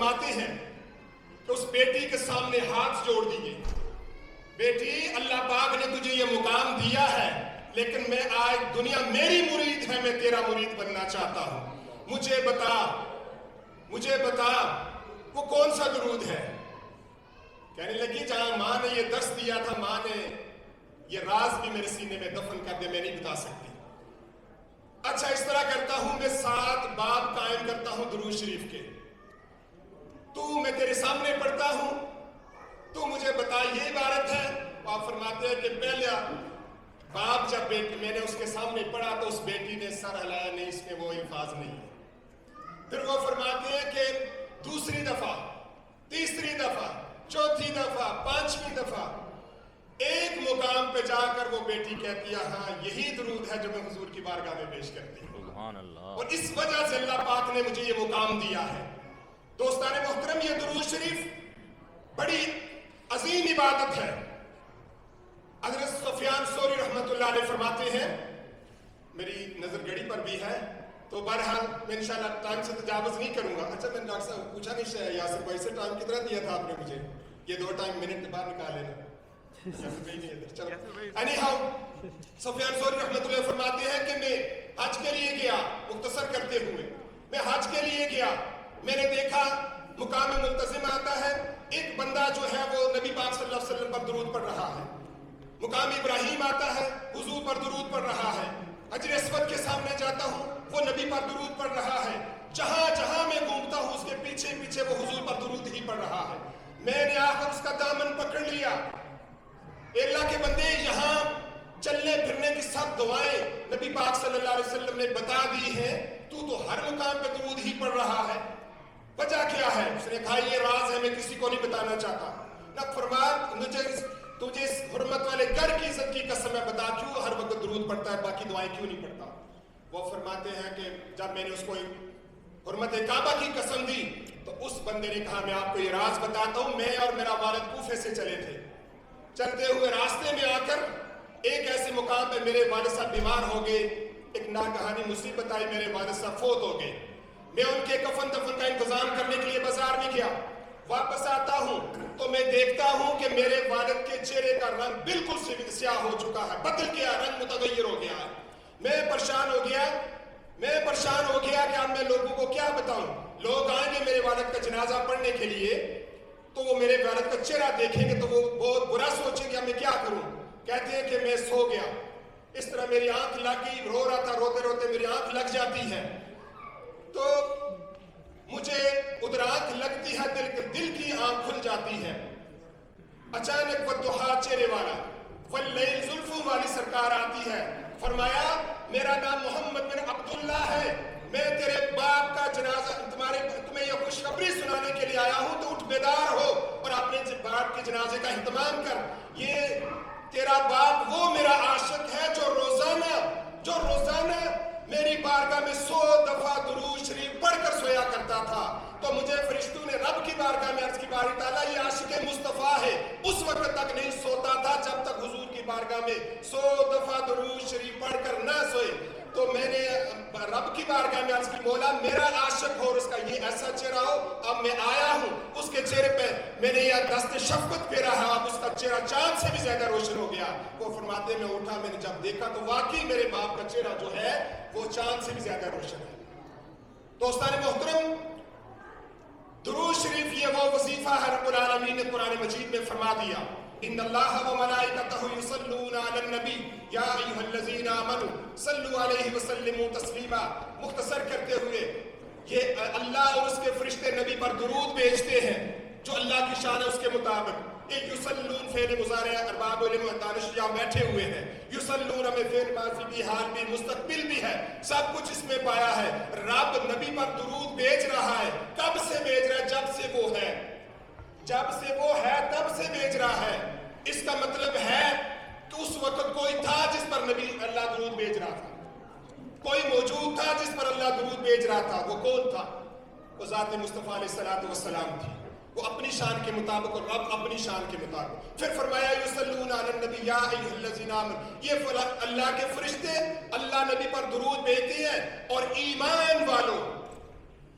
فرماتے ہیں کہ اس بیٹی کے سامنے ہاتھ جوڑ دیے، بیٹی اللہ پاک نے تجھے یہ مقام دیا ہے، لیکن میں آج دنیا میری مرید ہے، میں تیرا مرید بننا چاہتا ہوں، مجھے بتا وہ کون سا درود ہے؟ کہنے لگی جہاں ماں نے یہ درس دیا تھا، ماں نے یہ راز بھی میرے سینے میں دفن کر دے، میں نہیں بتا سکتی۔ اچھا اس طرح کرتا ہوں، میں 7 باب قائم کرتا ہوں درود شریف کے، میں تیرے سامنے پڑھتا ہوں، تو مجھے بتا یہ عبارت ہے۔ آپ فرماتے ہیں کہ پہلا باب جب میں نے اس کے سامنے پڑھا تو اس بیٹی نے سر ہلایا، نہیں اس میں وہ الفاظ نہیں ہے۔ پھر وہ فرماتے ہیں کہ دوسری دفعہ، تیسری دفعہ، چوتھی دفعہ، 5ویں دفعہ، ایک مقام پہ جا کر وہ بیٹی کہتی ہے ہاں یہی درود ہے جو میں حضور کی بارگاہ میں پیش کرتی ہوں، سبحان اللہ، اور اس وجہ سے اللہ پاک نے مجھے یہ مقام دیا ہے۔ دوستان محترم، یہ درود شریف بڑی عظیم عبادت ہے۔ حضرت سفیان ثوری رحمۃ اللہ علیہ فرماتے ہیں، میری نظر گھڑی پر بھی ہے تو بہرحال میں انشاءاللہ ٹائم سے تجاوز نہیں کروں گا۔ اچھا میں نے ڈاکٹر صاحب پوچھا نہیں یاسر بھائی سے ٹائم کتنا دیا تھا آپ نے مجھے؟ یہ 2 ٹائم منٹ باہر نکال لینا۔ سفیان ثوری رحمۃ اللہ فرماتے ہیں کہ میں حج کے لیے گیا، مختصر کرتے ہوئے میں حج کے لیے گیا، میں نے دیکھا مقام ملتزم آتا ہے، ایک بندہ جو ہے وہ نبی پاک صلی اللہ علیہ وسلم پر درود پڑھ رہا ہے، مقام ابراہیم آتا ہے، حضور پر درود پڑھ رہا ہے، حجر اسود کے سامنے جاتا ہوں، وہ نبی پر درود پڑھ رہا ہے، جہاں جہاں میں گھومتا ہوں اس کے پیچھے پیچھے وہ حضور پر درود ہی پڑھ رہا ہے۔ میں نے آخر اس کا دامن پکڑ لیا، اے اللہ کے بندے یہاں چلنے پھرنے کی سب دعائیں نبی پاک صلی اللہ علیہ وسلم نے بتا دی ہیں، تو ہر مقام پہ درود ہی پڑھ رہا ہے، وجہ کیا ہے؟ اس نے کہا یہ راز ہے، میں کسی کو نہیں بتانا چاہتا۔ نہ فرمایا تجھے اس حرمت والے گھر کی عزت کی قسم ہے، بتا کیوں ہر وقت درود پڑھتا ہے، باقی دعائیں کیوں نہیں پڑھتا؟ وہ فرماتے ہیں کہ جب میں نے اس کو حرمت کعبہ کی قسم دی تو اس بندے نے کہا میں آپ کو یہ راز بتاتا ہوں، میں اور میرا والد کوفے سے چلے تھے، چلتے ہوئے راستے میں آ کر ایک ایسے مقام پہ میرے والد صاحب بیمار ہو گئے، ایک ناگہانی مصیبت آئی، میرے والد صاحب فوت ہو گئے، میں ان کے کفن دفن کا انتظام کرنے کے لیے بازار میں گیا، واپس آتا ہوں تو میں دیکھتا ہوں کہ میرے والد کے چہرے کا رنگ بالکل سیاہ ہو چکا ہے، بدل گیا، رنگ متغیر ہو گیا ہے۔ میں پریشان ہو گیا کہ اب میں لوگوں کو کیا بتاؤں؟ لوگ آئیں گے میرے والد کا جنازہ پڑھنے کے لیے تو وہ میرے والد کا چہرہ دیکھیں گے تو وہ بہت برا سوچیں گے، میں کیا کروں؟ کہتے ہیں کہ میں سو گیا، اس طرح میری آنکھ لگ گئی، رو رہا تھا، روتے روتے میری آنکھ لگ جاتی ہے، تو مجھے ادھر آنکھ لگتی ہے، دل کی آنکھ کھل جاتی ہے، اچانک والضحیٰ چہرے والا واللیل زلفوں والی سرکار آتی ہے، فرمایا میرا نام محمد بن عبداللہ ہے، میں تیرے باپ کا جنازہ تمہیں یہ خوشخبری سنانے کے لیے آیا ہوں، تو اٹھ بیدار ہو اور اپنے باپ کے جنازے کا اہتمام کر، یہ تیرا باپ وہ میرا عاشق ہے جو روزانہ میری بارگاہ میں 100 دفعہ درود شریف پڑھ کر سویا کرتا تھا، تو مجھے فرشتوں نے رب کی بارگاہ میں عرض کی باری تعالیٰ یہ عاشق مصطفیٰ ہے، اس وقت تک نہیں سوتا تھا جب تک حضور کی بارگاہ میں 100 دفعہ درود شریف پڑھ کر نہ سوئے، تو میں نے رب کی بارگاہ میں عرض کی مولا میرا عاشق ہو اور اس کا یہ ایسا چہرہ ہو، اب میں آیا ہوں اس کے چہرے پہ میں نے یہ دست شفقت پھیرا ہے، اب اس کا چہرہ چاند سے بھی زیادہ روشن ہو گیا۔ وہ فرماتے میں اٹھا، میں نے جب دیکھا تو واقعی میرے باپ کا چہرہ جو ہے وہ چاند سے بھی زیادہ روشن ہے۔ دوستان محترم، درود شریف یہ وہ وظیفہ ہے رب العالمین نے قرآن مجید میں فرما دیا، ان اللہ و ملائکتہ یصلون علی النبی یا ایھا الذین آمنوا صلوا علیہ وسلموا تسلیما۔ مختصر کرتے ہوئے یہ اللہ اور اس کے فرشتے نبی پر درود بھیجتے ہیں جو اللہ کی شان ہے اس کے مطابق۔ ایک یصلون فعل مضارع ارباب علم و دانش یہاں بیٹھے ہوئے ہیں، یصلون میں فعل ماضی بھی، حال بھی، مستقبل بھی ہے، سب کچھ اس میں پایا ہے۔ رب نبی پر درود بھیج رہا ہے، کب سے بھیج رہا ہے؟ جب سے وہ ہے تب سے بھیج رہا ہے۔ اس کا مطلب ہے کہ اس وقت کوئی تھا جس پر نبی اللہ درود بھیج رہا تھا، کوئی موجود تھا جس پر اللہ درود بھیج رہا تھا، وہ کون تھا؟ وہ ذات مصطفیٰ علیہ السلام تھی، وہ اپنی شان کے مطابق اور رب اپنی شان کے مطابق۔ پھر فرمایا یصلون علی النبی یا ایھا الذین آمنوا، یہ اللہ کے فرشتے اللہ نبی پر درود بھیجتے ہیں، اور ایمان والوں